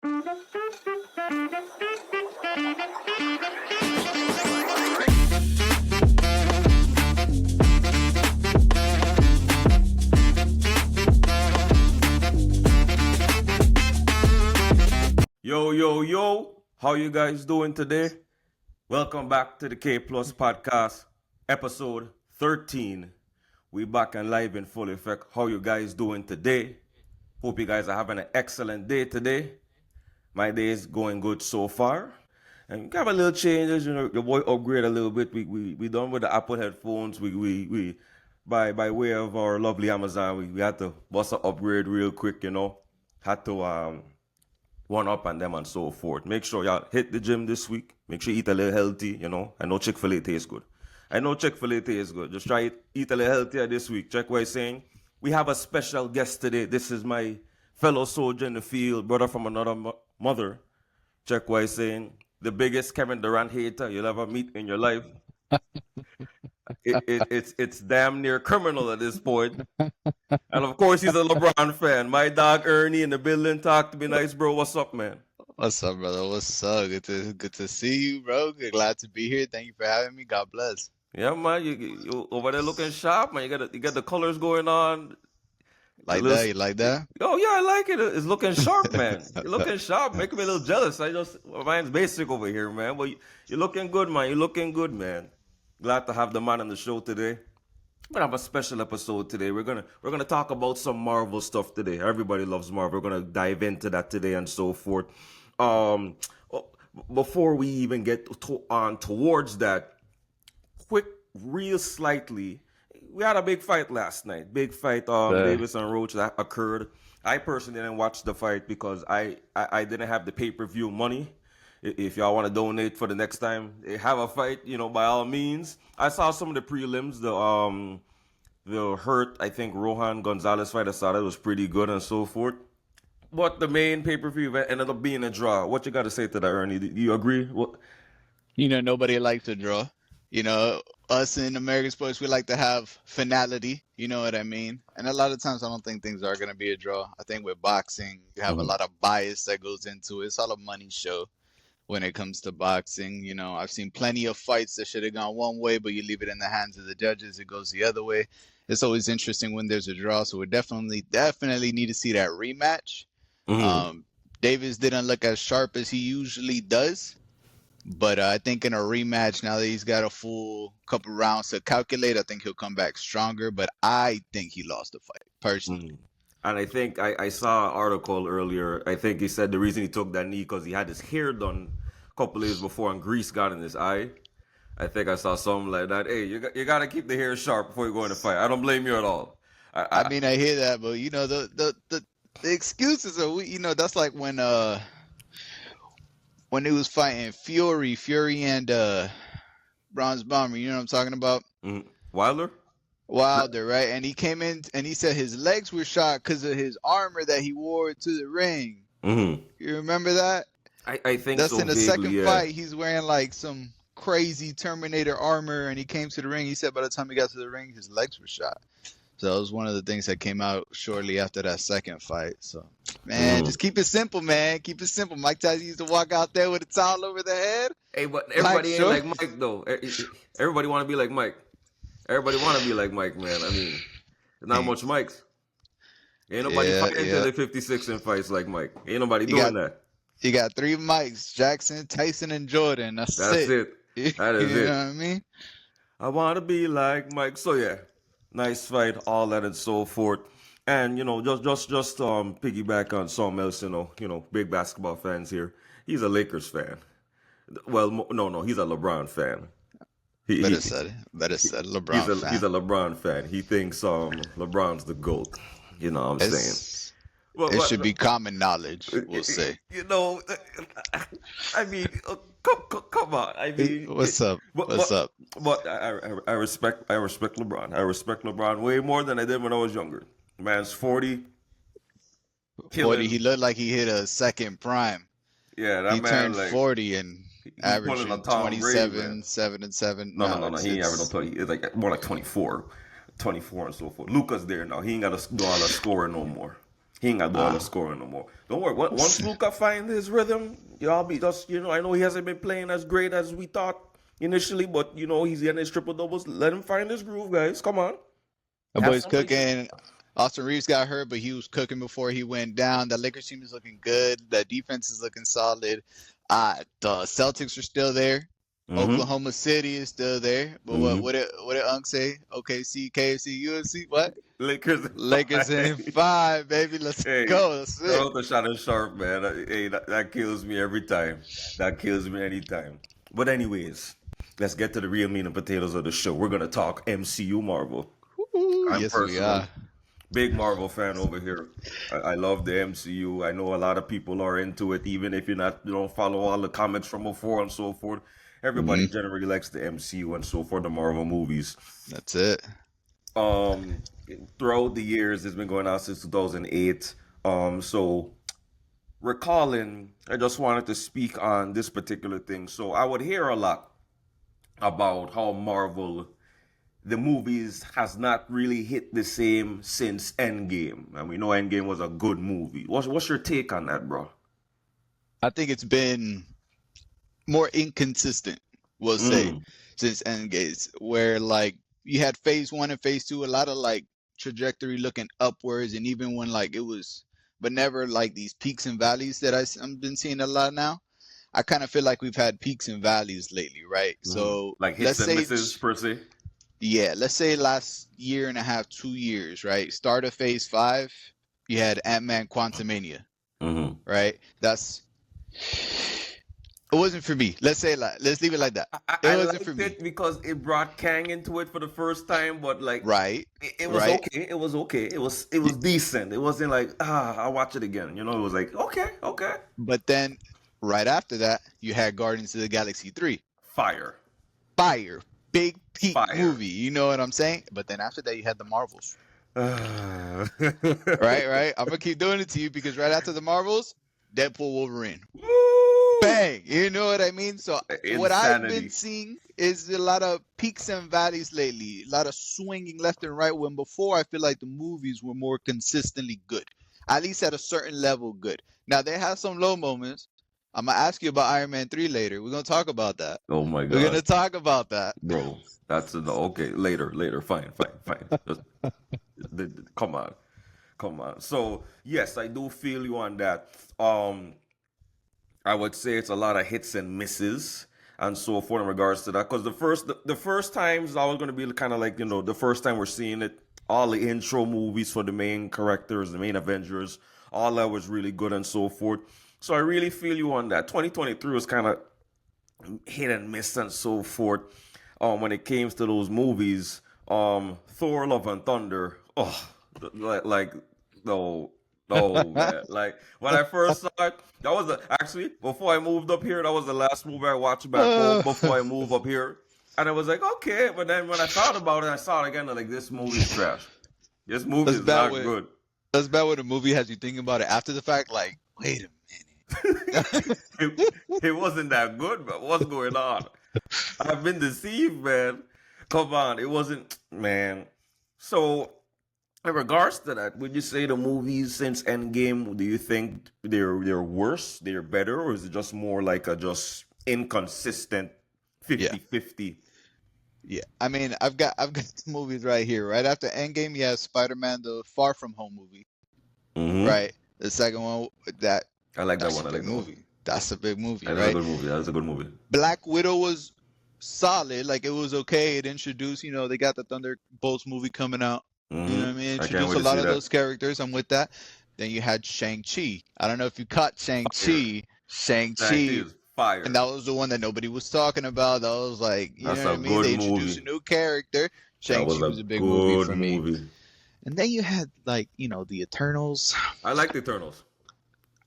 Yo, yo, yo, how you guys doing today? Welcome back to the K Plus Podcast, episode 13. We back and live in full effect. How you guys doing today? Hope you guys are having an excellent day today. My day is going good so far. And we got a little changes, your boy upgrade a little bit. We done with the Apple headphones. We by way of our lovely Amazon, we had to bust an upgrade real quick, Had to one up and them and so forth. Make sure y'all hit the gym this week. Make sure you eat a little healthy, I know Chick-fil-A tastes good. Just try eat a little healthier this week. Check what I'm saying. We have a special guest today. This is my fellow soldier in the field, brother from another mother. Check what I'm saying. The biggest Kevin Durant hater you'll ever meet in your life. It's damn near criminal at this point. And of course, he's a LeBron fan. My dog Ernie in the building. Talk to me nice, bro. What's up, man? What's up, brother? What's up? Good to see you, bro. Glad to be here. Thank you for having me. God bless. Yeah, man. You over there looking sharp, man. You got the colors going on. Like that? You like that? Oh yeah, I like it. It's looking sharp, man. You're looking sharp. Making me a little jealous. Mine's basic over here, man. But you're looking good, man. You're looking good, man. Glad to have the man on the show today. We're gonna have a special episode today. We're gonna talk about some Marvel stuff today. Everybody loves Marvel. We're gonna dive into that today and so forth. Before we even get on towards that, quick, real slightly, we had a big fight last night. Big fight, Davis and Roach that occurred. I personally didn't watch the fight because I didn't have the pay-per-view money. If y'all want to donate for the next time they have a fight, by all means. I saw some of the prelims, the Hurt, I think Rohan Gonzalez fight. I saw that was pretty good and so forth. But the main pay-per-view event ended up being a draw. What you got to say to that, Ernie? Do you agree? What? Nobody likes to draw. Us in American sports, we like to have finality. You know what I mean? And a lot of times, I don't think things are going to be a draw. I think with boxing, you have a lot of bias that goes into it. It's all a money show. When it comes to boxing, I've seen plenty of fights that should have gone one way, but you leave it in the hands of the judges, it goes the other way. It's always interesting when there's a draw, so we definitely need to see that rematch. Davis didn't look as sharp as he usually does, but I think in a rematch, now that he's got a full couple rounds to calculate, I think he'll come back stronger, but I think he lost the fight, personally. And I think I saw an article earlier. I think he said the reason he took that knee because he had his hair done a couple days before and grease got in his eye. I think I saw something like that. Hey, you got to keep the hair sharp before you go in the fight. I don't blame you at all. I mean, I hear that, but the excuses are, that's like when he was fighting Fury and Bronze Bomber. You know what I'm talking about? Wilder, right? And he came in and he said his legs were shot because of his armor that he wore to the ring. You remember that? I think that's so. In the second fight, he's wearing like some crazy Terminator armor, and he came to the ring. He said by the time he got to the ring, his legs were shot. So that was one of the things that came out shortly after that second fight. So, man, just keep it simple, man. Keep it simple. Mike Tyson used to walk out there with a towel over the head. Hey, but everybody ain't like Mike, though. Everybody want to be like Mike. Everybody want to be like Mike, man. I mean, there's not much Mikes. Ain't nobody fighting to the 56 in fights like Mike. Ain't nobody doing that. You got 3 Mikes, Jackson, Tyson, and Jordan. That's it. That is it. You know what I mean? I want to be like Mike. So, yeah, nice fight, all that and so forth. And, just piggyback on something else, big basketball fans here. He's a Lakers fan. Well, no, he's a LeBron fan. Better said LeBron fan. He's a LeBron fan. He thinks LeBron's the GOAT. You know what I'm saying? It should be common knowledge, we'll say. I mean, come on. I mean, what's up? But I respect LeBron. I respect LeBron way more than I did when I was younger. Man's 40. 40. He looked like he hit a second prime. Yeah, that he man turned 40 and averaging 27, 7 and 7. No. He ain't averaging 20. It's like more like 24 and so forth. Luka's there now. He ain't got to do all that scoring no more. He ain't got to do all the Ah, scoring no more. Don't worry. Once Luka find his rhythm, y'all be just, I know he hasn't been playing as great as we thought initially, but he's getting his triple doubles. Let him find his groove, guys. Come on. my Have boy's some patience. cooking. Austin Reeves got hurt, but he was cooking before he went down. The Lakers team is looking good. The defense is looking solid. The Celtics are still there. Mm-hmm. Oklahoma City is still there. But what Mm-hmm. what did what did Unc say? OKC, KFC, UFC, what? Lakers in Lakers in five. 5, baby. Let's Hey, go. That's shout it. out to Shannon Sharp, man. Hey, that kills me every time. That kills me anytime. But anyways, let's get to the real meat and potatoes of the show. We're gonna talk MCU Marvel. Woo, I'm yes, we personally are. big Marvel fan over here. I love the MCU. I know a lot of people are into it, even if you don't follow all the comics from before and so forth. Everybody Hmm. generally likes the MCU and so forth, the Marvel movies. That's it. Um, Throughout the years, it's been going on since 2008. So recalling, I just wanted to speak on this particular thing. So I would hear a lot about how Marvel, the movies, has not really hit the same since Endgame, and we know Endgame was a good movie. What's your take on that, bro? I think it's been more inconsistent, we'll say, Mm, since Endgames, where like you had phase one and phase two, a lot of like trajectory looking upwards, and even when like it was, but never like these peaks and valleys that I've been seeing a lot now. I kind of feel like we've had peaks and valleys lately, right? mm. So Like hits let's and say, misses per se. yeah, let's say last year and a half, 2 years, right? Start of phase five, you had Ant-Man Quantumania, Mm-hmm. right? It wasn't for me. Let's leave it like that. It I wasn't for liked me. it because it brought Kang into it for the first time, but like Right. it was Right. okay. It was okay. It was decent. It wasn't like I'll watch it again. It was like okay, okay. But then right after that, you had Guardians of the Galaxy 3. Fire, Fire. Big peak fire. movie. You know what I'm saying? But then after that, you had the Marvels. Woo! Right, right. I'm gonna keep doing it to you because right after the Marvels, Deadpool Wolverine. Bang! You know what I mean? So what I've been Insanity. seeing is a lot of peaks and valleys lately, a lot of swinging left and right. When before I feel like the movies were more consistently good, at least at a certain level, good. Now they have some low moments. I'm gonna ask you about Iron Man 3 later. We're gonna talk about that. Oh my We're god, gonna talk about that. bro. That's a no. Okay, later. Fine, fine, fine. Come on, come on. So yes, I do feel you on that. I would say it's a lot of hits and misses and so forth in regards to that. Because the first times I was gonna be kind of like the first time we're seeing it, all the intro movies for the main characters, the main Avengers, all that was really good and so forth. So I really feel you on that. 2023 was kind of hit and miss and so forth. When it came to those movies, Thor: Love and Thunder. Oh, like no, no man. Like when I first saw it, that was actually before I moved up here. That was the last movie I watched back home before I moved up here, and I was like, okay. But then when I thought about it, I saw it again. I'm like, this movie's trash. This movie that's is bad not when good. that's bad when a movie has you thinking about it after the fact. Like, wait a minute. it wasn't that good, but what's going on? I've been deceived, man. Come on, it wasn't, man. So, in regards to that, would you say the movies since Endgame, do you think they're worse, they're better, or is it just more like a just inconsistent Yeah. 50-50? Yeah, I mean, I've got the movies right here. Right after Endgame, you have Spider-Man: The Far From Home movie. Mm-hmm. Right, the second one that I like that that's a one. I like big that one. movie. That's a big movie, That's a right? good movie. That's a good movie. Black Widow was solid. Like it was okay. It introduced, they got the Thunderbolts movie coming out. You know Mm-hmm. what I mean? I can't Introduced wait a to lot see of that. those characters. I'm with that. Then you had Shang-Chi. I don't know if you caught Fire. Shang-Chi. Shang-Chi Shang-Chi. is And fire. that was the one that nobody was talking about. That was like, you That's know what a I mean? good They introduced a movie. new character. That was Shang-Chi a was a big movie good for me. movie. And then you had like, the Eternals. I like the Eternals.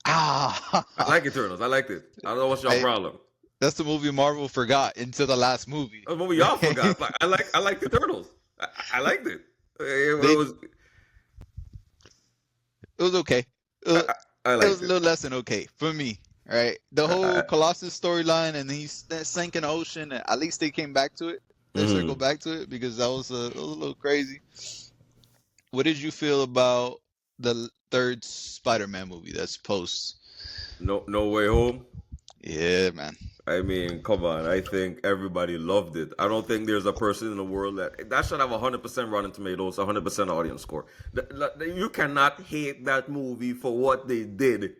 I Ah, like Eternals. I liked it. I don't know what's your I, problem. that's the movie Marvel forgot until the last movie. That's what we all forgot. Like I like the Turtles. I liked it. It They was It was okay. I, It, I it was liked a it. little less than okay for me. Right, the whole I, Colossus storyline, and he sank in the ocean. And at least they came back to it. They circled mm. back to it because that was a little crazy. What did you feel about the third Spider-Man movie that's post. No Way Home. Yeah, man. I mean, come on. I think everybody loved it. I don't think there's a person in the world that should have 100% Rotten Tomatoes, 100% audience score. You cannot hate that movie for what they did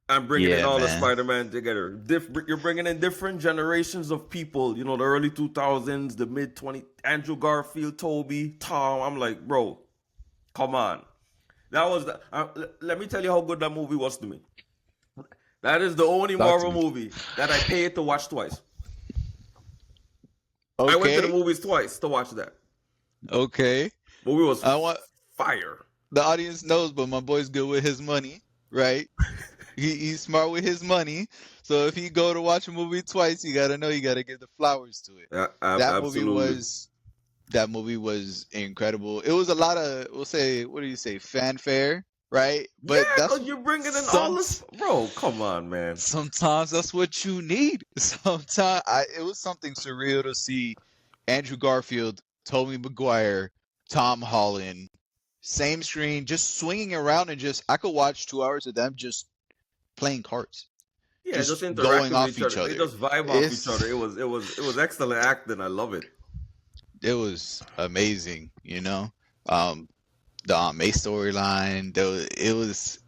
and bringing in Yeah, all the man. Spider-Man together. You're bringing in different generations of people. You know, the early 2000s, the mid 20s, Andrew Garfield, Toby, Tom. I'm like, bro, come on. That was the. Let me tell you how good that movie was to me. That is the only Talk to Marvel me. movie that I paid to watch twice. I went to the Okay. movies twice to watch that. Okay. Movie was I want fire. the audience knows, but my boy's good with his money, right? He's smart with his money. So if he go to watch a movie twice, you gotta know you gotta give the flowers to it. Yeah, That movie absolutely. was that movie was incredible. It was a lot of, we'll say, what do you say, fanfare, right? Yeah, But that's because you're bringing in all some this. Bro, come on, man. sometimes that's what you need. Sometimes it was something surreal to see Andrew Garfield, Tobey Maguire, Tom Holland, same screen, just swinging around and just I could watch 2 hours of them just playing cards, Yeah, just just interact going with off each each other. They other. just vibe off each other. It's It was excellent acting. I love it. it was amazing, you know. Um, the May storyline,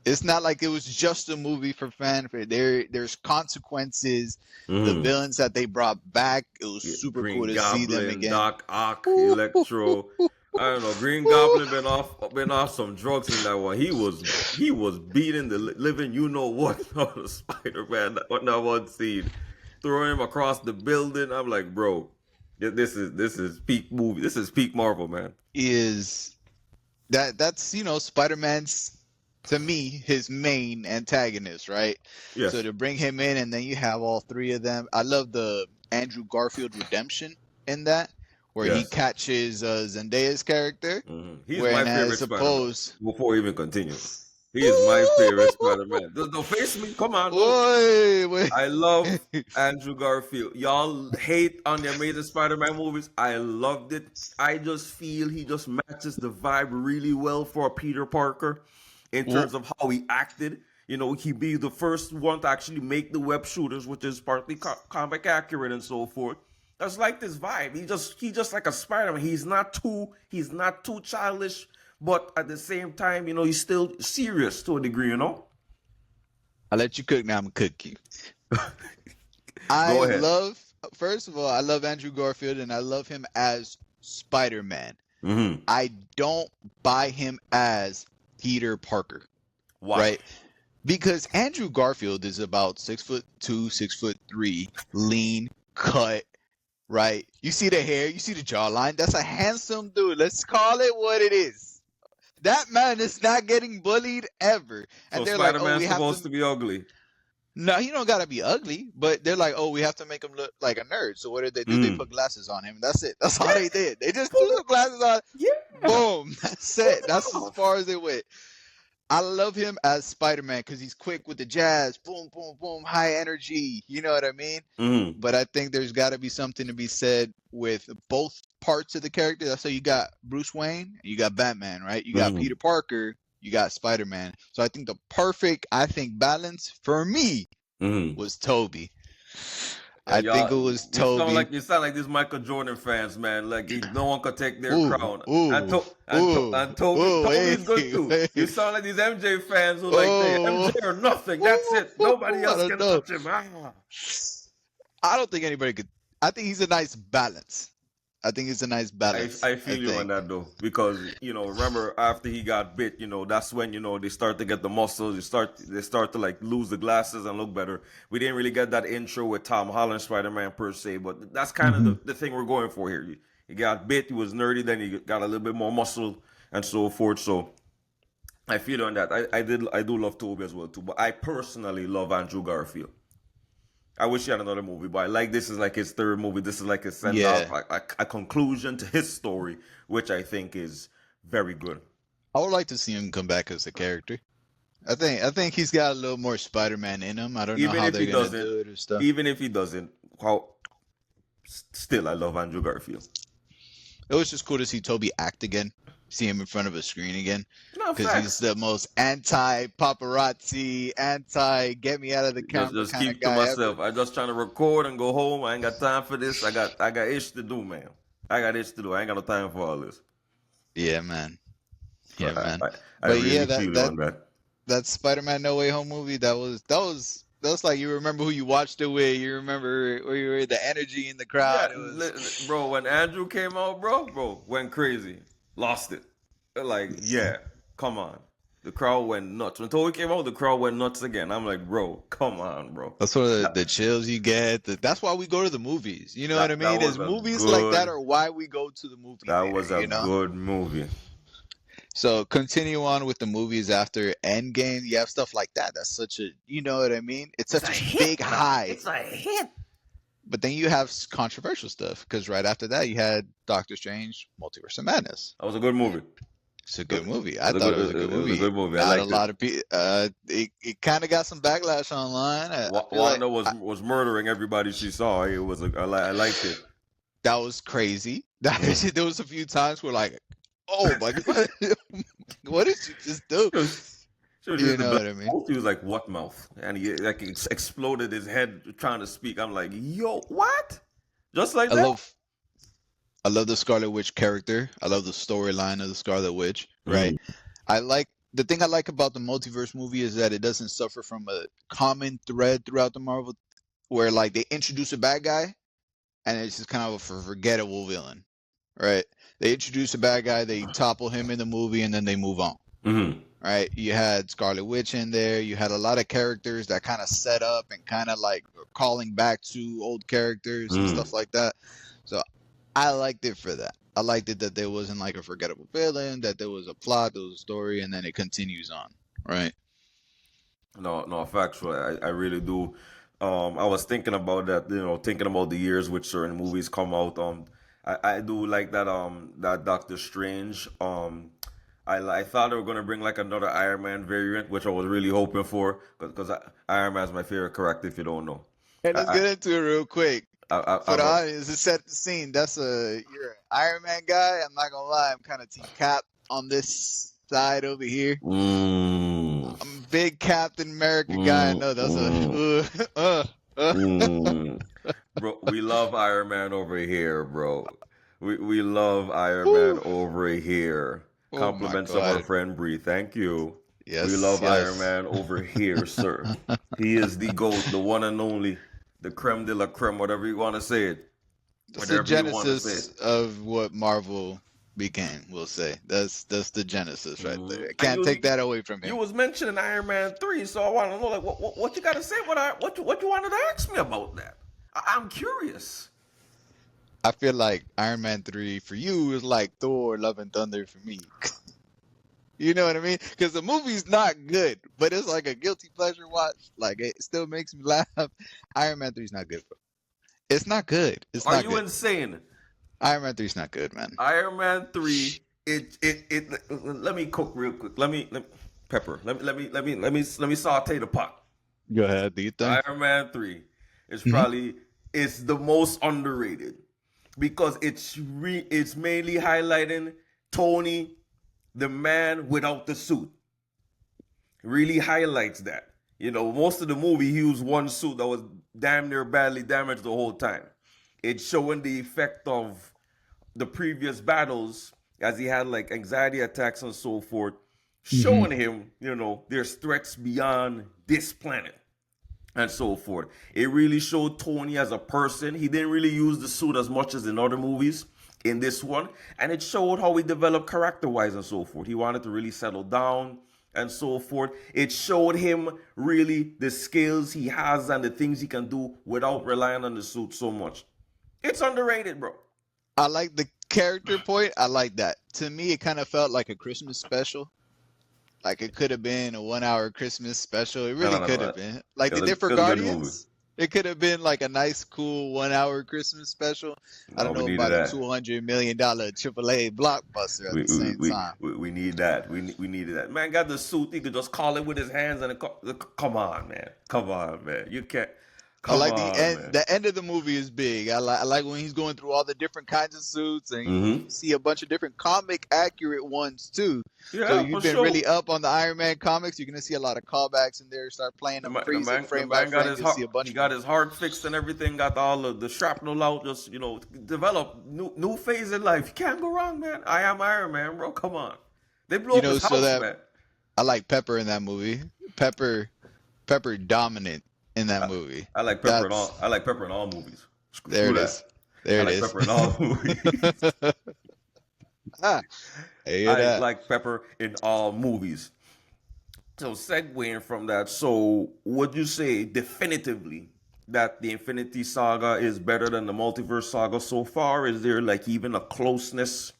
it's not like it was just a movie for fanfare. There's consequences. The Mm-hmm. villains that they brought back, it was Yeah, super cool Green to see them Goblin, again. Doc Ock, Electro. I don't know. Green Goblin been off some drugs in that one. He was beating the living you know what out of Spider Man on that one scene, throwing him across the building. I'm like, bro, this is peak movie. This is peak Marvel, man. Is that's Spider-Man's, to me, his main antagonist, right? So Yes, to bring him in and then you have all three of them. I love the Andrew Garfield redemption in that, where he yes. catches Zendaya's character, He's my whereas favorite Spider Man. opposed. Before we even continue, he is my favorite Spider Man. Don't face me. Come on, no. Wait. I love Andrew Garfield. Y'all hate on the Amazing Spider-Man movies. I loved it. I just feel he just matches the vibe really well for Peter Parker in Well, terms of how he acted. You know, he be the first one to actually make the web shooters, which is partly comic accurate and so forth. That's like this vibe. He just like a Spider-Man. He's not too childish, but at the same time, he's still serious to a degree. I'll let you cook now. I'm gonna cook you. Go I ahead. love, first of all, I love Andrew Garfield and I love him as Spider-Man. Mm-hmm. I don't buy him as Peter Parker, Why? right? Because Andrew Garfield is about 6'2", 6'3", lean, cut, right? You see the hair, you see the jawline. That's a handsome dude. Let's call it what it is. That man is not getting bullied ever. So And they're like, oh, Spider-Man's we have supposed to. to be ugly. No, he don't gotta be ugly, but they're like, oh, we have to make him look like a nerd. So what did they do? They Mm. put glasses on him. That's it. That's all they did. They just put some glasses on. Yeah. Boom. That's it. That's as far as it went. I love him as Spider-Man because he's quick with the jazz. Boom, boom, boom. High energy. You know what I mean? Mm. But I think there's got to be something to be said with both parts of the character. So you got Bruce Wayne, and you got Batman, right? You got Mm. Peter Parker, you got Spider-Man. So I think the perfect, balance for me Mm. was Toby. Yeah, I think it was you sound Toby. like these Michael Jordan fans, man. Like no one could take their Ooh, crown. And ooh, to, and, to, ooh, and Toby, ooh, Toby's wait, good too. You wait. sound like these MJ fans who like they Oh, MJ or nothing. That's it. Nobody I else don't can know. touch him. Ah. I don't think anybody could. I think he's a nice balance. I think it's a nice I balance. I I feel you on think. that though, because remember after he got bit, that's when they start to get the muscles. They start to like lose the glasses and look better. We didn't really get that intro with Tom Holland Spider Man per se, but that's kind of the thing we're going for here. He got bit, he was nerdy, then he got a little bit more muscle and so forth. So I feel you on that. I do love Toby as well too, but I personally love Andrew Garfield. I wish he had another movie, but this is like his third movie. This is like a send off, Yeah, a conclusion to his story, which I think is very good. I would like to see him come back as a character. I think he's got a little more Spider-Man in him. I don't know Even how if they're he gonna doesn't, do it or stuff. even if he doesn't, how still I love Andrew Garfield. It was just cool to see Toby act again. see him in front of a screen again, No because he's facts. the most anti paparazzi, anti get me out of the camera Just kind of keep to guy ever. myself. I just trying to record and go home. I ain't got time for this. I got ish to do, man. I got ish to do. I ain't got no time for all this. Yeah, man. So Yeah, man. I But yeah, really that feel you that on that. that Spider-Man No Way Home movie, that was like, you remember who you watched it with, you remember where you were, the energy in the Yeah, crowd. It was bro. When Andrew came out, bro, went crazy, lost it. Like, yeah, come on. The crowd went nuts. When Toby came out, the crowd went nuts again. I'm like, bro, come on, bro. that's what That the chills you get. That's why we go to the movies. You know what I that mean? was Is a movies like that good. are why we go to the movie That theater, was a you know? good movie. So continue on with the movies after Endgame. You have stuff like that. That's such a, you know what I mean? It's It's a such a hit, big man. high. It's a hit. But then you have controversial stuff, because right after that you had Doctor Strange, Multiverse of Madness. That was a good movie. It's a good movie. It I was a thought good. it was a good It was a movie. good movie. I Not a liked it. lot of people. It kind of got some backlash online. I feel like Wanda was murdering everybody she saw. It was I liked it. that was crazy. There was a few times where like, oh my god, what did you just do? She was You just the know best. what I mean? He was like, "What mouth?" And he like exploded his head trying to speak. I'm like, "Yo, what?" Just like I that. love I love the Scarlet Witch character. I love the storyline of the Scarlet Witch. Right. Mm, I like the thing I like about the multiverse movie is that it doesn't suffer from a common thread throughout the Marvel, where like they introduce a bad guy and it's just kind of a forgettable villain, right? They introduce a bad guy, they topple him in the movie, and then they move on. mm, Right? You had Scarlet Witch in there. You had a lot of characters that kind of set up and kind of like calling back to old characters and mm. stuff like that. So I liked it for that. I liked it that there wasn't like a forgettable villain, that there was a plot, there was a story, and then it continues on. Right? No, factual. I really do. I was thinking about that. Thinking about the years which certain movies come out. I do like that. That Doctor Strange. I thought they were gonna bring like another Iron Man variant, which I was really hoping for, because Iron Man is my favorite character. If you don't know, Hey, let's I get into it real quick. For I'm the a, audience, to set the scene, you're an Iron Man guy. I'm not gonna lie, I'm kind of Team Cap on this side over here. mm, I'm a big Captain America guy. I mm, know that's mm, uh. mm. Bro, we love Iron Man over here, bro. We love Iron Man Whew. over here. Oh my Compliments of our God. friend Bree. Thank you. We Yes, love Iron yes. Man over here, sir. He is the GOAT, the one and only, the creme de la creme, whatever you want to say it. That's the Whatever you want to say genesis it. of what Marvel became, we'll say. That's the genesis right there. I And can't take that away from you him. was mentioning Iron Man 3, so I want to know like what you got to say, what you wanted to ask me about that. I'm curious. I feel like Iron Man 3 for you is like Thor Love and Thunder for me. You know what I mean? Because the movie's not good, but it's like a guilty pleasure watch. Like, it still makes me laugh. Iron Man 3 is not good, bro. It's not good. It's Are not you good. insane? Iron Man 3 is not good, man. Iron Man 3, let me cook real quick. Let me pepper. Let me saute the pot. Go ahead, do you think? Iron Man 3 is Hmm. probably it's the most underrated because it's mainly highlighting Tony, the man without the suit. Really highlights that. Most of the movie he used one suit that was damn near badly damaged the whole time. It's showing the effect of the previous battles as he had like anxiety attacks and so forth, Hmm. showing him, there's threats beyond this planet and so forth. It really showed Tony as a person. He didn't really use the suit as much as in other movies in this one. And it showed how he developed character wise and so forth. He wanted to really settle down and so forth. It showed him really the skills he has and the things he can do without relying on the suit so much. It's underrated, bro. I like the character point. I like that. To me, it kind of felt like a Christmas special. Like, it could have been a 1 hour Christmas special. It No, really no, no, could no. have been. Like, they It was, did for it was a good movie. Guardians. It could have been like a nice, cool 1 hour Christmas special. I No, don't we know needed about a that. $200 million AAA blockbuster at We the we, same we, time. we need that. We needed that. Man got the suit. He could just call it with his hands and come on, man. Come on, man. You can't. I Come like the on, end. man. The end of the movie is big. I like when he's going through all the different kinds of suits, and Mm-hmm. you see a bunch of different comic accurate ones too. So Yeah, for you've been sure. really up on the Iron Man comics. You're gonna see a lot of callbacks in there. Start playing The them, man, the freeze it man, the frame by man got frame. his You'll see heart. a bunch He of got them. his heart fixed and everything. Got all of the shrapnel out. Just develop new phase in life. You can't go wrong, man. I am Iron Man, bro. Come on. They blew You up know, his so house, that man. I like Pepper in that movie. Pepper, Pepper dominant in that I, movie. I like pepper in all. That's I like pepper in all movies. there Screw it that. is. There I it like is. pepper in all movies. I hear I that. like pepper in all movies. So segueing from that, so would you say definitively that the Infinity Saga is better than the Multiverse Saga so far? Is there like even a closeness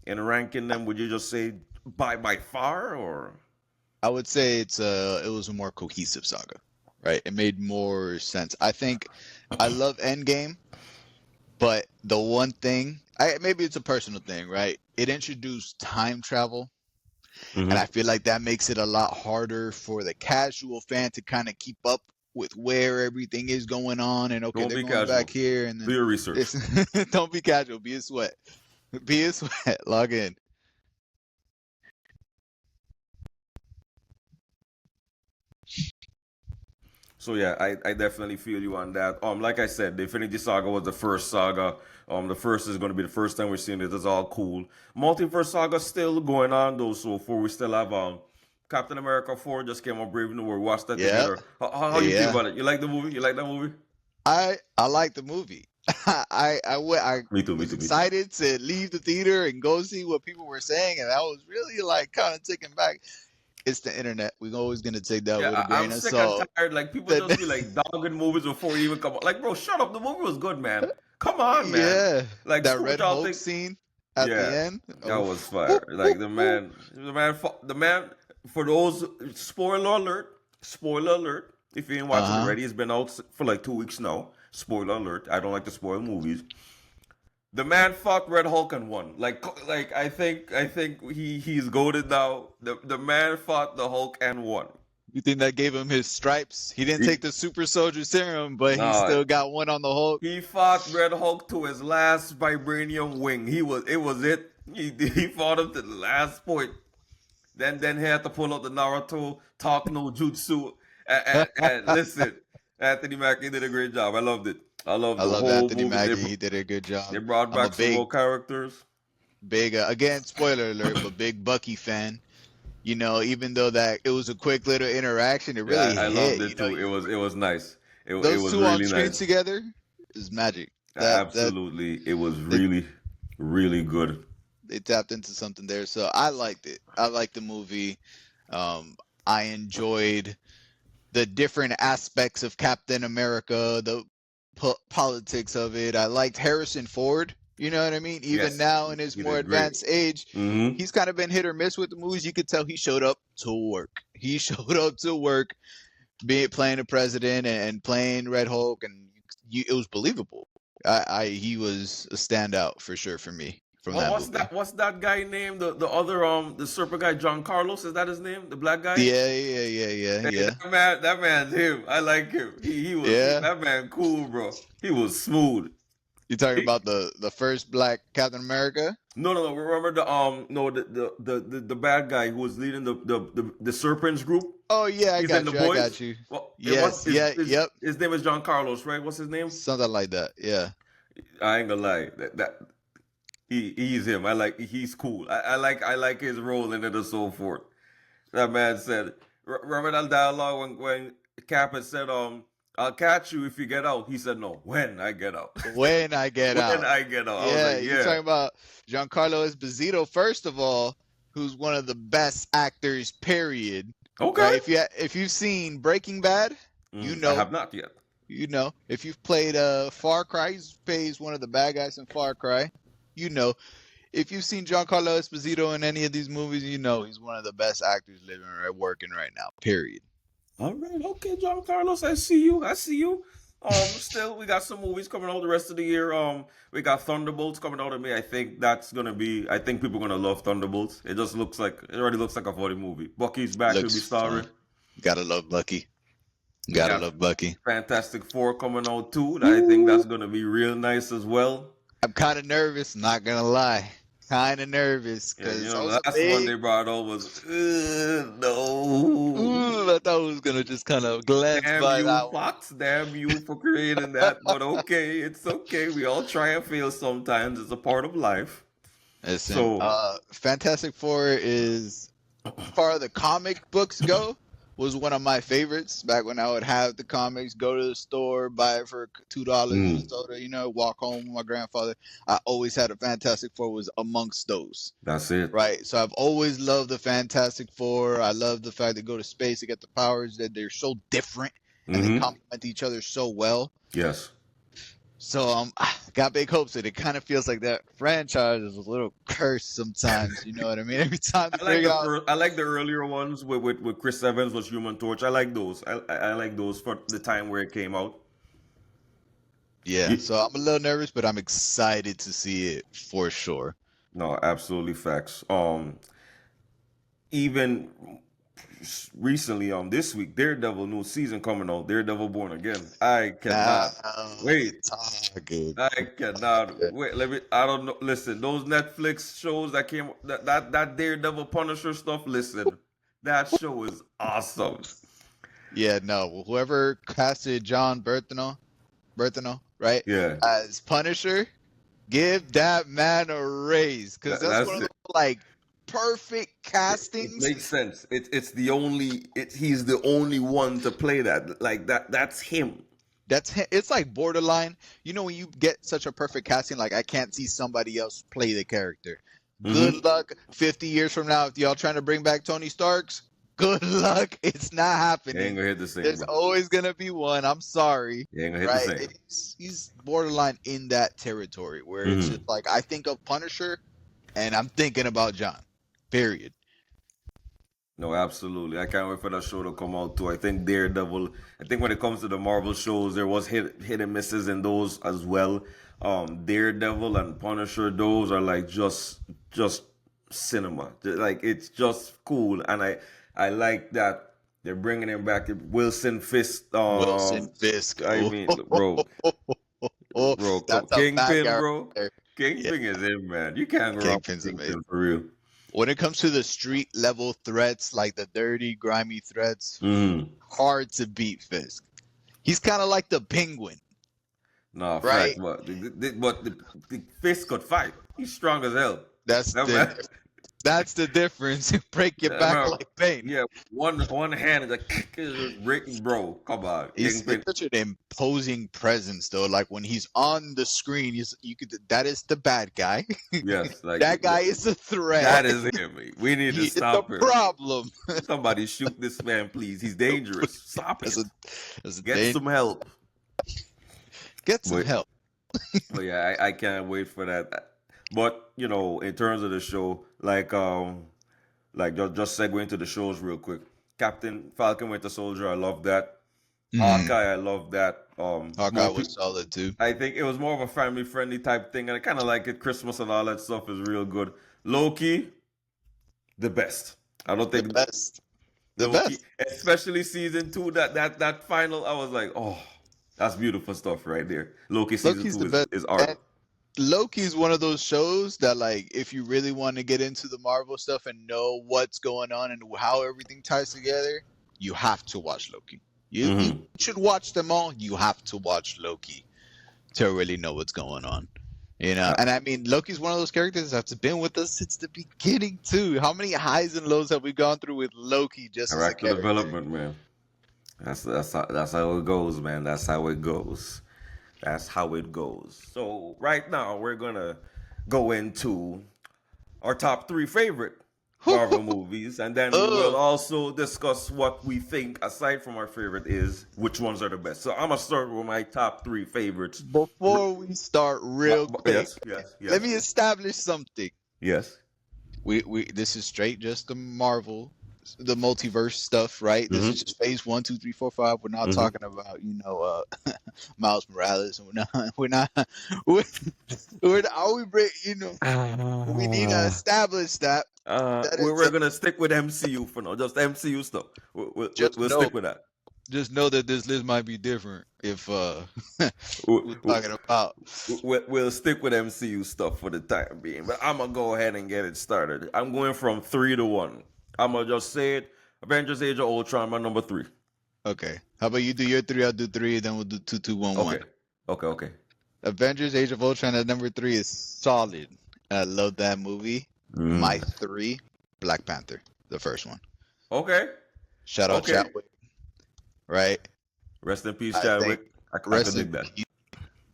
in ranking them? Would you just say by far or? I would say it was a more cohesive saga, right? It made more sense. I think I love Endgame, but the one thing, maybe it's a personal thing, right? It introduced time travel, and I Mm-hmm. feel like that makes it a lot harder for the casual fan to kind of keep up with where everything is going on. And okay, Don't they're be going back casual. here, and Do then your research. this. Don't be casual. Be a sweat. Be a sweat. Log in. So yeah, I definitely feel you on that. Like I said, the Infinity Saga was the first saga. The first is going to be the first time we're seeing it. It's all cool. Multiverse Saga still going on though. So far we still have Captain America 4 just came out Brave New World. Watch that Yep. together. How you feel Yeah. about it? You like the movie? You like that movie? I like the movie. I Me too. Me was too. Me too. excited to leave the theater and go see what people were saying, and I was really like kind of taken back. It's the internet. We're always gonna take that Yeah, with a I'm grain of sick and salt. tired. Like people Then, just be like dogging movies before it even come out. Like, bro, shut up. The movie was good, man. Come on, man. yeah, Like, that screw what Red y'all Hulk think. scene at the Yeah, end. that Oh, was fire. Like the man. For those spoiler alert. If you ain't watched it uh huh. already, it's been out for like 2 weeks now. Spoiler alert. I don't like to spoil movies. The man fought Red Hulk and won. Like I think he's goaded now. The man fought the Hulk and won. You think that gave him his stripes? He didn't He, take the super soldier serum, but he nah, still got one on the Hulk. he fought Red Hulk to his last vibranium wing. It was it. He fought him to the last point. Then he had to pull out the Naruto talk no jutsu. And listen, Anthony Mackie did a great job. I loved it. I loved I the love whole Anthony movie. Mackie. He did a good They job. brought I'm a back some big more characters. Big again, spoiler alert, but big Bucky fan. You know, even though that it was a quick little interaction, it Yeah, really I loved hit. it You know, too. It was nice. It those was two on really screen nice. together is magic. That Absolutely, it was they really really good. they tapped into something there. So I liked it. I liked the movie. I enjoyed the different aspects of Captain America, the politics of it. I liked Harrison Ford. You know what I mean? Even Yes, now in his he more did great. advanced age, Mm-hmm. he's kind of been hit or miss with the movies. You could tell he showed up to work. He showed up to work, playing the president and playing Red Hulk, and it was believable. He was a standout for sure for me from What that what's movie. that? What's that guy named? The other the super guy, John Carlos. Is that his name? The black guy. Hey, Yeah. that man's him. I like him. Yeah. That man cool, bro. He was smooth. You talking He, about the first black Captain America? no. Remember the no the bad guy who was leading the Serpents group. Oh yeah, I He's in the got you. I boys. got you. Well, Yes. Yeah. Yep. his name is John Carlos, right? What's his name? Something like that. Yeah. I ain't gonna lie. That he's him. He's cool. I like his role in it and so forth. That man said, remember that dialogue when Cap had said, I'll catch you if you get out. He said, no, when I get out. When I get When out. I get out. I was Yeah, like, you're yeah. talking about Giancarlo Esposito, first of all, who's one of the best actors, period. Okay. Right? If you've seen Breaking Bad, you I know. have not yet. You know. If you've played Far Cry, he plays one of the bad guys in Far Cry. You know. If you've seen Giancarlo Esposito in any of these movies, you know he's one of the best actors living or working right now. Period. All right. Okay, John Carlos. I see you. I see you. Still, we got some movies coming out the rest of the year. We got Thunderbolts coming out of me. I think that's gonna be. I think people are gonna love Thunderbolts. It already looks like a funny movie. Bucky's back. He'll be Looks starring. fun. Gotta love Bucky. We Gotta got love Bucky. Fantastic Four coming out too. I think that's gonna be real nice as well. I'm kind of nervous, not gonna lie. Kind of nervous Yeah, because I the was a last one big. they brought out was no. Ooh, I thought it was gonna just kind of glance Damn by you, that one. Fox. Damn you for creating that. But okay, it's okay. We all try and fail sometimes. It's a part of life. Listen, So, Fantastic Four is, as far as the comic books go, was one of my favorites back when I would have the comics, go to the store, buy it for $2 in a mm, soda, walk home with my grandfather. I always had a Fantastic Four was amongst those, that's it. right? So I've always loved the Fantastic Four. I love the fact they go to space, they get the powers, that they're so different and they Mm-hmm. complement each other so well. Yes. So got big hopes that it kind of feels like that franchise is a little cursed sometimes. You know what I mean? Every time they bring out, I like the earlier ones with Chris Evans was Human Torch. I like those. I like those for the time where it came out. yeah. Ye- So I'm a little nervous, but I'm excited to see it for sure. No, absolutely facts. Even recently, this week, Daredevil new season coming out. Daredevil Born Again. I Now cannot wait. talking. I cannot wait. Let me. I don't know. Listen, those Netflix shows that came that Daredevil Punisher stuff. Listen, that show is awesome. Yeah, no. Whoever casted John Berthano, right, Yeah, as Punisher, give that man a raise because that's one that's of it. those like perfect It castings. makes sense. It's the only. He's the only one to play that. Like that. That's him. It's like borderline. When you get such a perfect casting, like I can't see somebody else play the character. Mm-hmm. Good luck 50 years from now if y'all trying to bring back Tony Starks. Good luck. It's not He ain't happening. gonna hit the same, There's bro. always gonna be one. I'm sorry. He ain't gonna hit the Right? same. He's borderline in that territory where it's Mm-hmm. just like I think of Punisher and I'm thinking about John. Period. No, absolutely. I can't wait for that show to come out too. I think Daredevil. I think when it comes to the Marvel shows, there was hit and misses in those as well. Daredevil and Punisher, those are like just cinema. Like it's just cool, and I like that they're bringing him back. Wilson Fisk. Wilson Fisk. I Oh, mean, bro, that's a bad Kingpin, guy right bro. there. Yeah, Kingpin is him, man. You can't go wrong with Kingpin's amazing. Kingpin for real. When it comes to the street level threats, like the dirty, grimy threats, Mm. hard to beat Fisk. He's kind of like the Penguin, No, right? fact, but the Fist could fight. He's strong as hell. That's That man, that's the difference. Break your that back man- like Bane. yeah, one hand is like breaking, bro. Come on, He's Kingpin. such an imposing presence, though. Like when he's on the screen, that is the bad guy. Yes, like That guy is a threat. that is him. We need He to is stop the him. problem. Somebody shoot this man, please. He's dangerous. Stop it. That's a Get thing. some help. Get some But, help. but yeah, I can't wait for that. But in terms of the show, like just segue into the shows real quick. Captain Falcon Winter Soldier, I love that. Hawkeye, I love that. Hawkeye was solid too. I think it was more of a family friendly type thing, and I kind of like it. Christmas and all that stuff is real good. Loki, the best. I don't The think best. The Loki, best. especially season 2. That final, I was like, oh, that's beautiful stuff right there. Loki season Loki's 2 the is best. is art. And Loki's one of those shows that, like, if you really want to get into the Marvel stuff and know what's going on and how everything ties together, you have to watch Loki. You should watch them all. You have to watch Loki to really know what's going on. And I mean, Loki's one of those characters that's been with us since the beginning too. How many highs and lows have we gone through with Loki just as a Character character? development, man. That's how it goes, man. That's how it goes. That's how it goes. So right now we're gonna go into our top 3 favorite Marvel movies, and then we will also discuss what we think, aside from our favorite, is which ones are the best. So I'm gonna start with my top 3 favorites. Before we start, real quick, Yes. let me establish something. Yes. We this is straight just the multiverse stuff, right? This is just phase 1, 2, 3, 4, 5. We're not talking about Miles Morales, and we need to establish that. We're gonna stick with MCU for now, just MCU stuff. We'll Just stick with that. just know that this list might be different if We- we're we- talking about. We'll stick with MCU stuff for the time being, but I'm gonna go ahead and get it started. I'm going from 3 to 1. I'm gonna just say it. Avengers: Age of Ultron, my number 3. Okay. How about you do your three, I'll do three, then we'll do two, two, one, Okay, one. okay. Avengers: Age of Ultron at number three is solid. I love that movie. My three, Black Panther, the first one. Okay, Shout out okay. Chadwick, right? Rest in peace, I Chadwick. I could Rest dig in that. peace.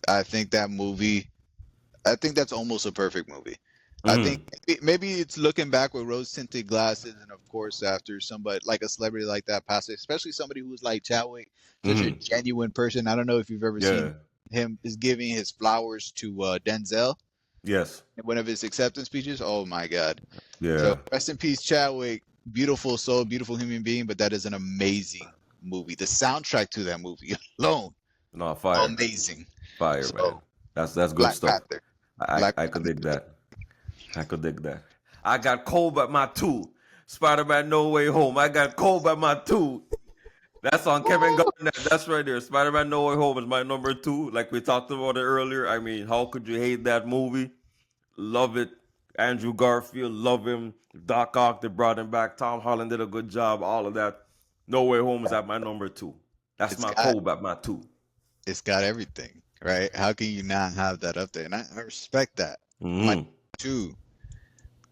I think that movie. I think that's almost a perfect movie. I think maybe it's looking back with rose tinted glasses, and of course, after somebody like a celebrity like that passes, especially somebody who's like Chadwick, such a genuine person. I don't know if you've ever Yeah. seen him is giving his flowers to Denzel Yes. in one of his acceptance speeches. Oh my God! Yeah. So rest in peace, Chadwick. Beautiful soul, beautiful human being, but that is an amazing movie. The soundtrack to that movie alone, No, fire. amazing. Fire, So, man. That's good Black stuff. Panther. I could dig that. I could dig that. I got Cold at my 2. Spider-Man No Way Home. I got Cold at my 2. That's on Kevin Garnett. That's right there. Spider-Man No Way Home is my number 2. Like we talked about it earlier. I mean, how could you hate that movie? Love it. Andrew Garfield, love him. Doc Ock, they brought him back. Tom Holland did a good job. All of that. No Way Home is at my number 2. That's my Cold at my 2. It's got everything, right? How can you not have that up there? And I respect that. Mm-hmm. My two,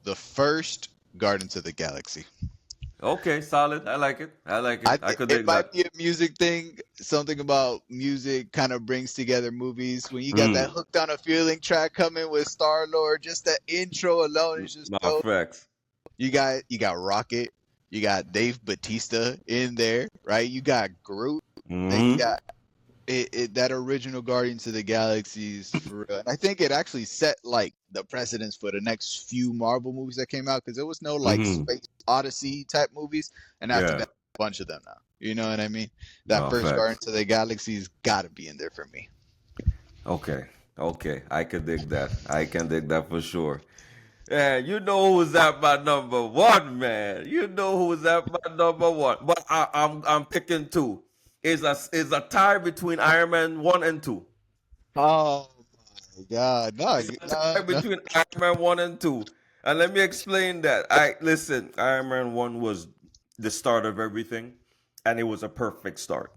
the first Guardians of the Galaxy. Okay, solid. I like it. I could it dig might that. be a music thing. Something about music kind of brings together movies. When you got that Hooked on a Feeling track coming with Star-Lord, just the intro alone is just No facts. You got Rocket, you got Dave Bautista in there, right? You got Groot, then you got that original Guardians of the Galaxies for real. And I think it actually set like the precedence for the next few Marvel movies that came out because there was no like Space Odyssey type movies, and after that, a bunch of them now. You know what I mean? That first facts. Guardians of the Galaxy's got to be in there for me. Okay, I could dig that. I can dig that for sure. Yeah, you know who's at my number 1, man. You know who's at my number 1. But I'm picking 2. Is a tie between Iron Man 1 and 2. Oh my God! No, Between Iron Man 1 and 2. And let me explain that. Listen, Iron Man 1 was the start of everything, and it was a perfect start.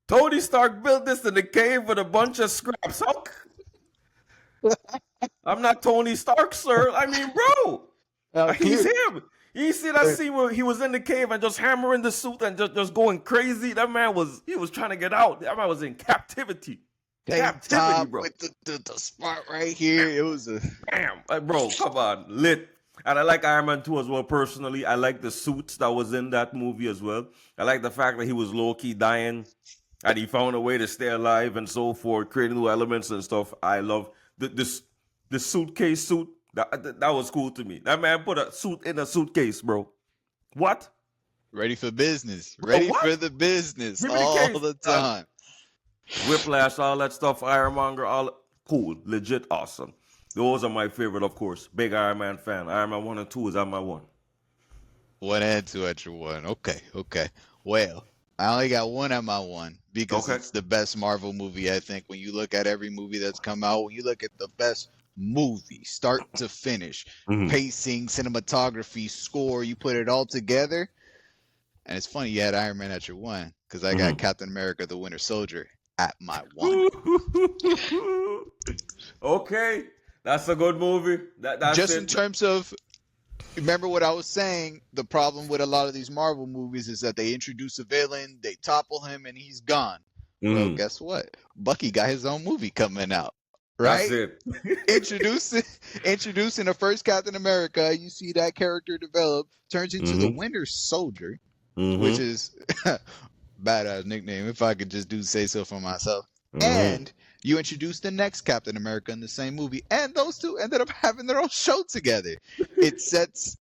Tony Stark built this in the cave with a bunch of scraps. I'm not Tony Stark, sir. I mean, bro, he's him. You see that scene where he was in the cave and just hammering the suit and just going crazy? That man was trying to get out. That man was in captivity. Captivity, bro. With the spot right here, it was a damn, like, bro. Come on, lit. And I like Iron Man 2 as well. Personally, I like the suits that was in that movie as well. I like the fact that he was low key dying, and he found a way to stay alive and so forth, creating new elements and stuff. I love the suitcase suit. That was cool to me. That man put a suit in a suitcase, bro. What? Ready for business. Ready for the business all the time. Whiplash, all that stuff, Ironmonger, all cool, legit awesome. Those are my favorite, of course. Big Iron Man fan. Iron Man 1 and 2 is at my 1. 1 and 2 at your 1. Okay. Well, I only got 1 at my 1 because it's the best Marvel movie, I think. When you look at every movie that's come out, when you look at the best movie, start to finish, pacing, cinematography, score, you put it all together. And it's funny you had Iron Man at your 1 because I got Captain America: The Winter Soldier at my 1. Okay, that's a good movie. That's just it. in terms of, remember what I was saying, the problem with a lot of these Marvel movies is that they introduce a villain, they topple him, and he's gone. Well, guess what? Bucky got his own movie coming out. Right? That's it. Introducing the first Captain America, you see that character develop, turns into the Winter Soldier, which is badass nickname, if I could just say so for myself. And you introduce the next Captain America in the same movie, and those two ended up having their own show together. It sets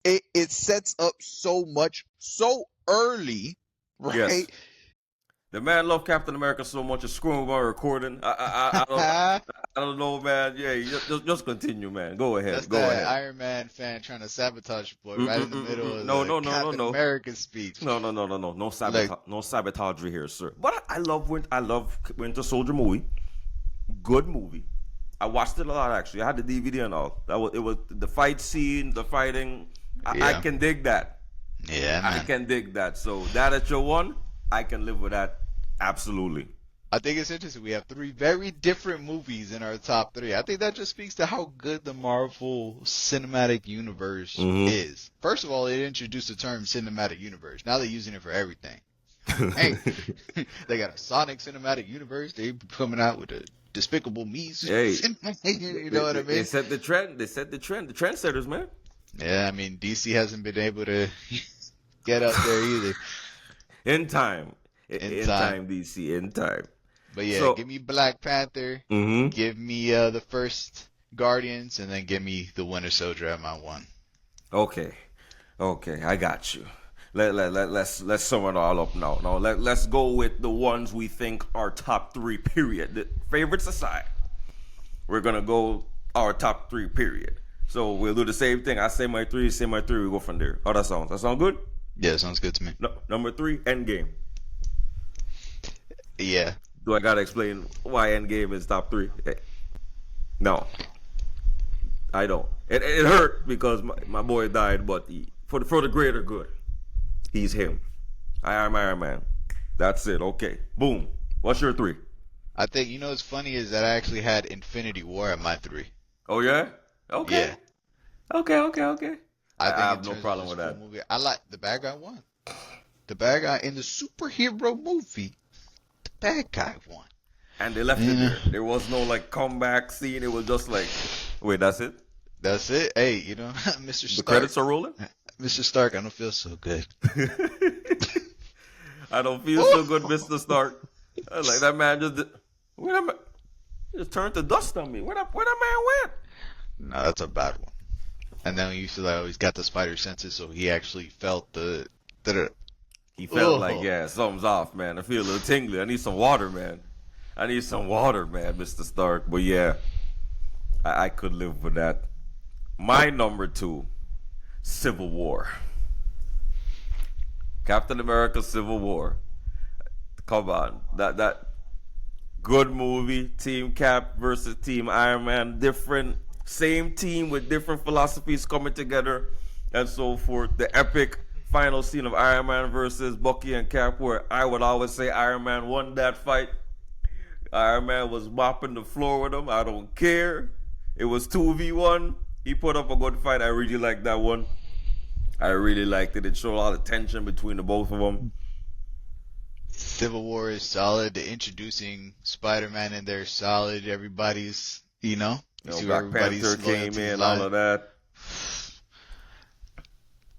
up so much so early, right? Yes. The man loved Captain America so much it's screwing with my recording. I don't know, man. Yeah, just continue, man. Go That's ahead. Go that ahead. Iron Man fan trying to sabotage your boy right in the middle of No, the no, no, no, Captain no. America speech. No Like, sabotage, no sabotage here, sir. But I love Winter Soldier movie. Good movie. I watched it a lot actually. I had the DVD and all. It was the fight scene, the fighting. I yeah, can dig that. yeah, I man. can dig that. So that at your one, I can live with that. Absolutely. I think it's interesting. We have three very different movies in our top three. I think that just speaks to how good the Marvel Cinematic Universe Mm-hmm. is. First of all, it introduced the term cinematic universe. Now they're using it for everything. Hey, they got a Sonic Cinematic Universe. They coming out with a Despicable Me. Hey, You know what I they mean? set the trend. They set the trend. The trendsetters, man. Yeah, I mean DC hasn't been able to get up there either In time, in in time. time, DC, in time. But yeah, So, give me Black Panther, mm-hmm. give me the first Guardians, and then give me the Winter Soldier at my one. Okay, okay, I got you. Let's sum it all up now. Now let's go with the ones we think are top three. Period. The favorites aside, we're gonna go our top three. Period. So we'll do the same thing. I say my three, you say my three. We go from there. How that sounds? That sound good? Yeah, sounds good to me. No, number three, Endgame. Yeah, Do I gotta explain why Endgame is top three? No, I don't. It hurt because my boy died, but for the greater good, he's him. I am Iron Man. That's it. Okay. Boom. What's your three? I think you know what's funny is that I actually had Infinity War at my three. Oh yeah. Okay. Yeah, Okay. I I think in have no terms of problem just with full that. movie, I like the bad guy won. The bad guy in the superhero movie, the bad guy won. And they left it Yeah. there. There was no like comeback scene. It was just like, wait, that's it. That's it. Hey, you know, Mr. The credits Stark. are rolling. Mr. Stark, I don't feel so good. I don't feel so good, Mr. Stark. Like that man where that man, just turned to dust on me. Where that man went? No, that's a bad one. And then you feel like oh, he's got the spider senses, so he actually felt the He felt like, oh. yeah, something's off, man. I feel a little tingly. I need some water, man. I need some water, man, Mr. Stark. But yeah, I could live with that. My number two, Civil War. Captain America Civil War. Come on. That good movie. Team Cap versus Team Iron Man. Different, same team with different philosophies coming together and so forth. The epic final scene of Iron Man versus Bucky and Cap, where I would always say Iron Man won that fight. Iron Man was mopping the floor with him. I don't care. It was 2v1. He put up a good fight. I really liked that one. I really liked it. It showed a lot of tension between the both of them. Civil War is solid. The introducing Spider-Man in there is solid. Everybody's, you know, You you know, see Black where everybody's Panther came loyalty in, lies. all of that.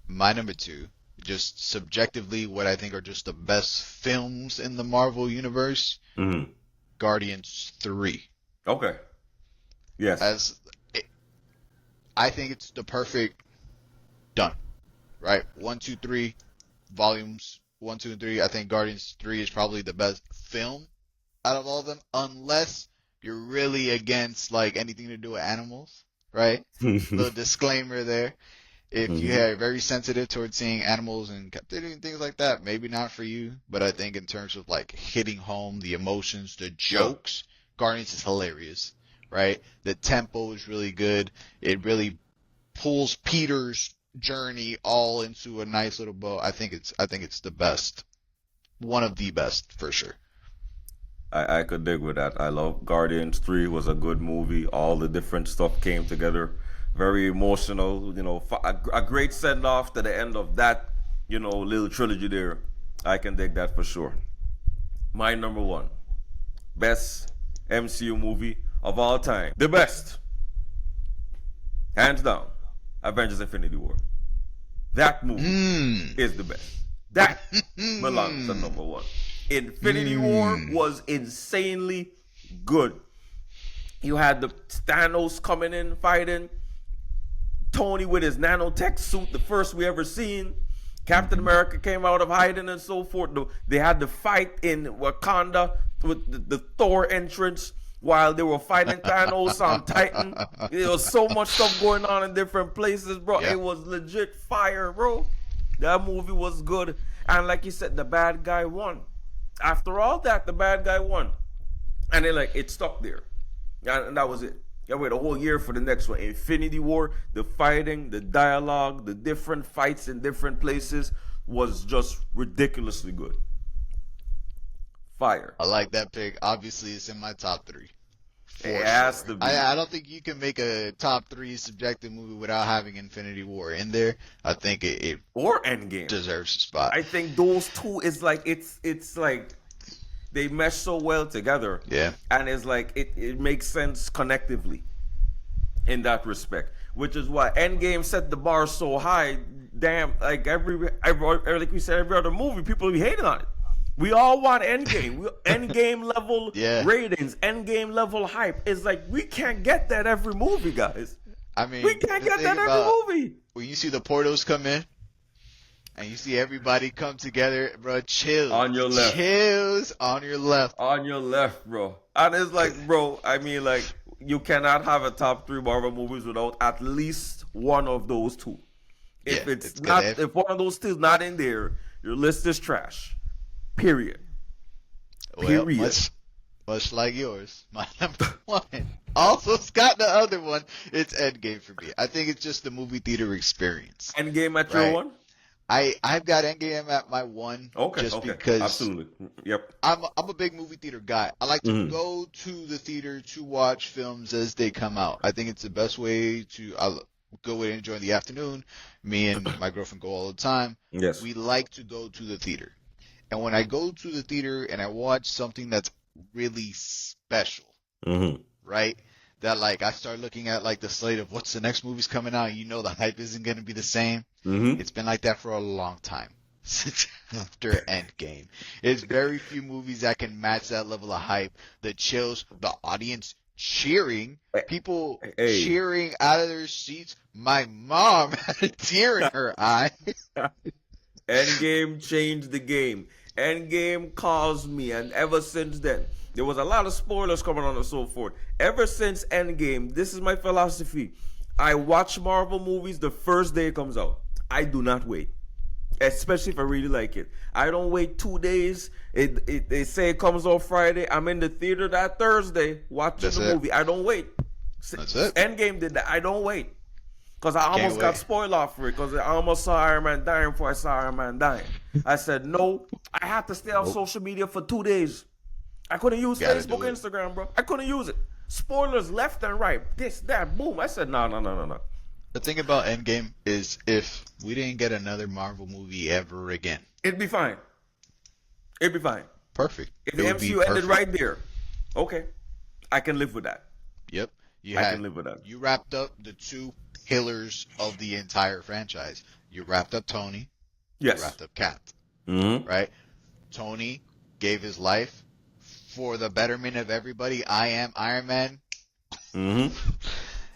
My number two, just subjectively, what I think are just the best films in the Marvel universe. Mm-hmm. Guardians 3. Okay. Yes. As I think it's the perfect done. Right? 1, 2, 3 volumes. 1, 2, and 3. I think Guardians 3 is probably the best film out of all of them, unless you're really against like anything to do with animals, right? Little disclaimer there. If you Mhm. are very sensitive towards seeing animals and captivity and things like that, maybe not for you. But I think in terms of like hitting home, the emotions, the jokes, Guardians is hilarious, right? The tempo is really good. It really pulls Peter's journey all into a nice little bow. I think it's the best, one of the best for sure. I could dig with that. I love Guardians 3 was a good movie. All the different stuff came together. Very emotional, you know, a great send off to the end of that, you know, little trilogy there. I can dig that for sure. My number one, best MCU movie of all time. The best, hands down, Avengers Infinity War. That movie is the best. That belongs to number one. Infinity War was insanely good. You had the Thanos coming in fighting, Tony with his nanotech suit, the first we ever seen, Captain America came out of hiding and so forth. They had the fight in Wakanda with the Thor entrance while they were fighting Thanos on Titan. There was so much stuff going on in different places, bro. Yeah. It was legit fire, bro. That movie was good. And like you said, the bad guy won. After all that, the bad guy won. And then like it stuck there. And that was it. I wait a whole year for the next one. Infinity War, the fighting, the dialogue, the different fights in different places was just ridiculously good. Fire. I like that pick. Obviously, it's in my top three. It has to be. I don't think you can make a top three subjective movie without having Infinity War in there. I think it Or Endgame. deserves a spot. I think those two is like it's like they mesh so well together. Yeah. And it's like it makes sense connectively in that respect. Which is why Endgame set the bar so high. Damn, like every like we said, every other movie, people be hating on it. We all want Endgame. Endgame level Yeah. ratings, Endgame level hype. It's like we can't get that every movie, guys. I mean, We can't the get thing that every about movie. when you see the portals come in and you see everybody come together, bro, chills. On your left. Chills on your left. On your left, bro. And it's like, bro, I mean, like, you cannot have a top 3 Marvel movies without at least one of those two. If Yeah, it's it's not, gonna- if one of those two is not in there, your list is trash. Period. Well, Period. much like yours. My number one. Also, Scott, the other one, it's Endgame for me. I think it's just the movie theater experience. Endgame at Right. your one? I've got Endgame at my one. Okay, just okay. because Absolutely. Yep. I'm a big movie theater guy. I like to Mhm. go to the theater to watch films as they come out. I think it's the best way to go and enjoy the afternoon. Me and my girlfriend go all the time. Yes. We like to go to the theater. And when I go to the theater and I watch something that's really special, Mm-hmm. right? That like I start looking at like the slate of what's the next movie's coming out. You know the hype isn't going to be the same. Mm-hmm. It's been like that for a long time since after Endgame. There's very few movies that can match that level of hype, the chills, the audience cheering, people Hey. cheering out of their seats. My mom had a tear in her eye. Endgame changed the game. Endgame caused me, and ever since then, there was a lot of spoilers coming on and so forth. Ever since Endgame, this is my philosophy. I watch Marvel movies the first day it comes out. I do not wait, especially if I really like it. I don't wait 2 days. They say it comes out Friday. I'm in the theater that Thursday watching That's the it. movie. I don't wait. That's it. Endgame did that. I don't wait. Because I Can't almost got wait. spoiled off for it. Because I almost saw Iron Man dying before I saw Iron Man dying. I said, no, I had to stay off social media for 2 days. I couldn't use Gotta Facebook, do it. Instagram, bro. I couldn't use it. Spoilers left and right. This, that, boom. I said, no. The thing about Endgame is if we didn't get another Marvel movie ever again, It'd be fine. It'd be fine. perfect. If It the would be MCU ended perfect. right there, okay. I can live with that. Yep. You I had, can live with that. You wrapped up the two pillars of the entire franchise. You wrapped up Tony. You Yes. wrapped up Cap. Mm-hmm. Right? Tony gave his life for the betterment of everybody. I am Iron Man. Mm-hmm.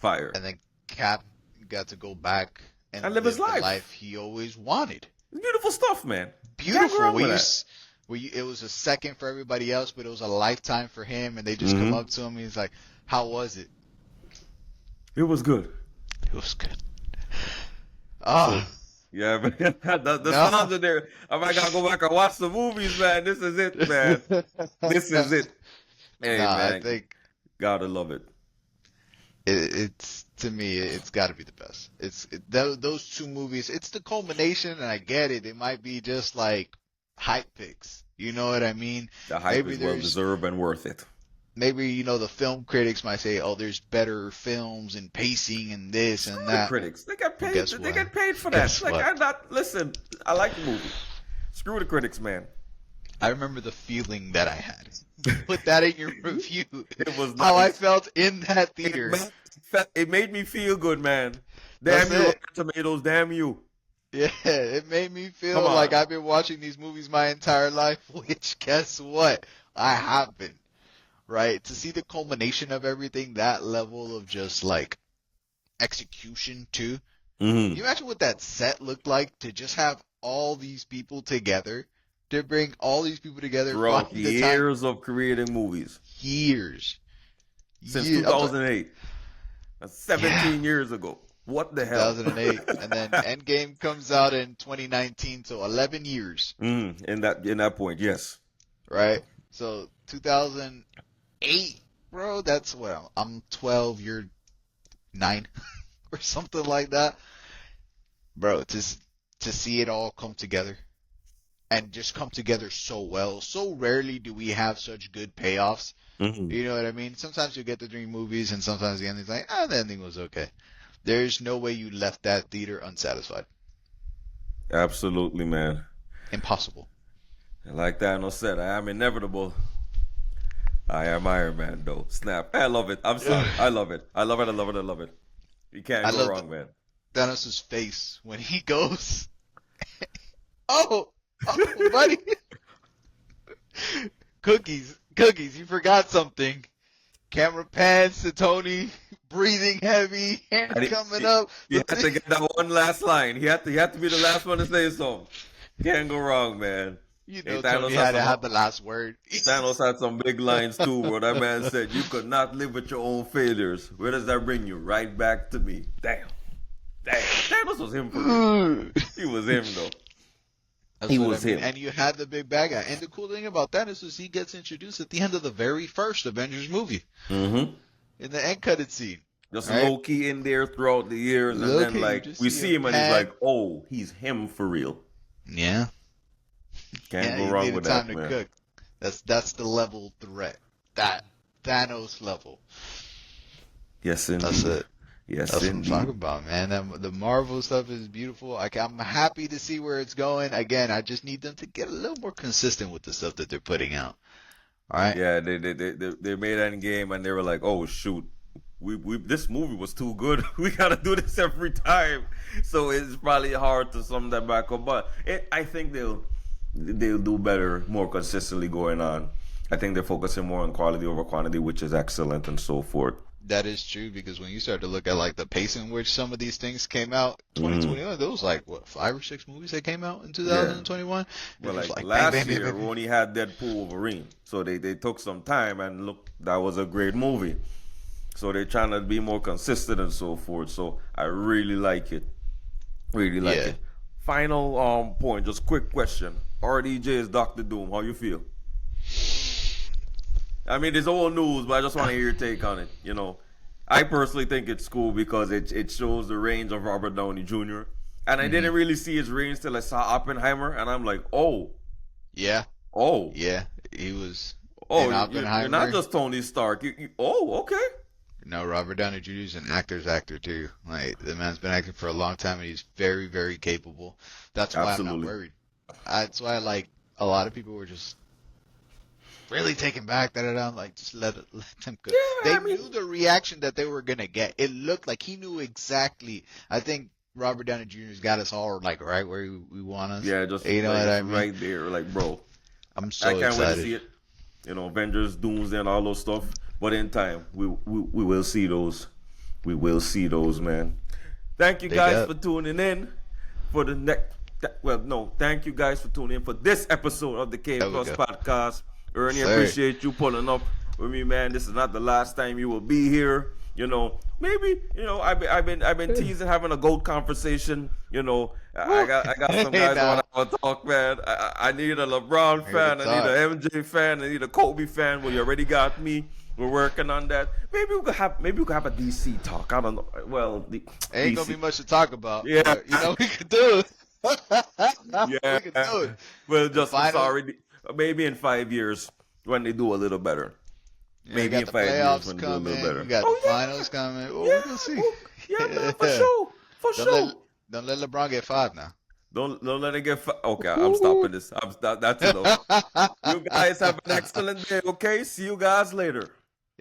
Fire. And then Cap got to go back and And live his the life. life he always wanted. Beautiful stuff, man. Can't go Beautiful. wrong with Where that. it was a second for everybody else, but it was a lifetime for him. And they just come Mhm. up to him. He's like, "How was it?" It was good. It was good. Oh, Yeah, man. The No. songs are there. I might gotta go back and watch the movies, man. This is it, man. This is it. Hey, Nah, man. I think Gotta love it. it's to me, it's got to be the best. Those two movies. It's the culmination, and I get it. It might be just like hype picks. You know what I mean? The hype Maybe is well there's- deserved and worth it. Maybe the film critics might say, "Oh, there's better films and pacing and this and Screw that." the critics. They get paid. guess They what? get paid for that. Guess Like what? I'm not. Listen, I like the movie. Screw the critics, man. I remember the feeling that I had. Put that in your review. It was How I nice. felt in that theater. It made me feel good, man. That's Damn you, it. Rotten Tomatoes. Damn you. Yeah, it made me feel Come on. like I've been watching these movies my entire life, which guess what? I have been. Right? To see the culmination of everything, that level of just like execution too. Mm-hmm. Can you imagine what that set looked like to just have all these people together, Throughout find the time, years of creating movies years, since I'm talking, 2008. That's yeah, 17 years ago. What the hell? 2008, and then Endgame comes out in 2019, so 11 years, In that point, yes. right? So 2008, bro, that's what I'm 12, you're 9 or something like that. Bro, to see it all come together and just come together so well. So rarely do we have such good payoffs. Hmm. You know what I mean? Sometimes you get the dream movies and sometimes the ending's like, the ending was okay. There's no way you left that theater unsatisfied. Absolutely, man. Impossible. Like Thanos said, I am inevitable. I am Iron Man, though. Snap. I love it. I'm sorry. I love it. I love it. I love it. I love it. You can't I go love wrong, man. Thanos' face when he goes, oh, oh, buddy. Cookies, you forgot something. Camera pans to Tony, breathing heavy, hand And coming up. he had to get that one last line. He had to be the last one to say something. Can't go wrong, man. You Hey, know Tony had to have the last word. Thanos had some big lines too, where that man said, "You could not live with your own failures." Where does that bring you? Right back to me. Damn. Thanos was him for real. He was him though. That's He what was I mean. him. And you had the big bad guy. And the cool thing about that is he gets introduced at the end of the very first Avengers movie. Mm-hmm. In the end credit scene. Just Right? low key in there throughout the years, and Low then key, you like just we see see him, and he's pan. like, "Oh, he's him for real." Yeah. Can't go You wrong needed with time that, to man. cook. That's the level threat. That Thanos level. Yes, That's indeed. it. Yes, That's what I'm talking indeed. about, man. The Marvel stuff is beautiful. I'm happy to see where it's going. Again, I just need them to get a little more consistent with the stuff that they're putting out. All right. Yeah, they made that game, and they were like, "Oh shoot, we this movie was too good. We gotta do this every time." So it's probably hard to sum that back up, but I think they'll do better, more consistently going on. I think they're focusing more on quality over quantity, which is excellent, and so forth. That is true because when you start to look at like the pace in which some of these things came out, 2021, there was like what 5 or 6 movies that came out in Yeah. 2021. It Well, was like like bang, last bang, bang, year, bang, we bang. only had Deadpool Wolverine, so they took some time, and look, that was a great movie. So they're trying to be more consistent and so forth. So I really like it. Really like Yeah. it. Final point, just quick question. RDJ is Doctor Doom. How you feel? I mean, it's old news, but I just want to hear your take on it. I personally think it's cool because it shows the range of Robert Downey Jr. And I hmm didn't really see his range till I saw Oppenheimer, and I'm like, oh, Yeah. oh, Yeah. He was oh, in you're not Oppenheimer. just Tony Stark. Oh, okay, No, Robert Downey Jr. is an actor's actor too. Like the man's been acting for a long time and he's very, very capable. That's why I'm not absolutely. worried. That's why like a lot of people were just really taken back. I'm like, just let them go. Yeah, They I mean, knew the reaction that they were gonna get. It looked like he knew exactly. I think Robert Downey Jr.'s got us all like right where we want us. yeah, just You know like what it's I mean? right there, like bro. I'm I so can't wait to excited. see it. Avengers, Doomsday, and all those stuff. But in time, we will see those. We will see those, man. Thank you Big guys up. for tuning in for the next. Well, no, thank you guys for tuning in for this episode of the K There we Plus go. podcast. Ernie, Sir. appreciate you pulling up with me, man. This is not the last time you will be here. Maybe I've been teasing having a goat conversation. I got some Hey guys I now. want to talk, man. I need a LeBron Here to fan, I need talk. an MJ fan, I need a Kobe fan. Well, you already got me. We're working on that. Maybe we could have a DC talk. I don't know. Well, the Ain't gonna be DC. much to talk about, Yeah, but we could do it. yeah. We could do it. Well, The just final, sorry. Maybe in 5 years when they do a little better. we Maybe got in the 5 years playoffs when they do a little coming. We better. got the Oh finals coming. Oh, yeah, we're gonna see. yeah, yeah, man, for sure, for Don't let sure. don't let LeBron get 5 now. Don't let it get. Okay, I'm stopping this. That's enough. You guys have an excellent day. Okay, see you guys later.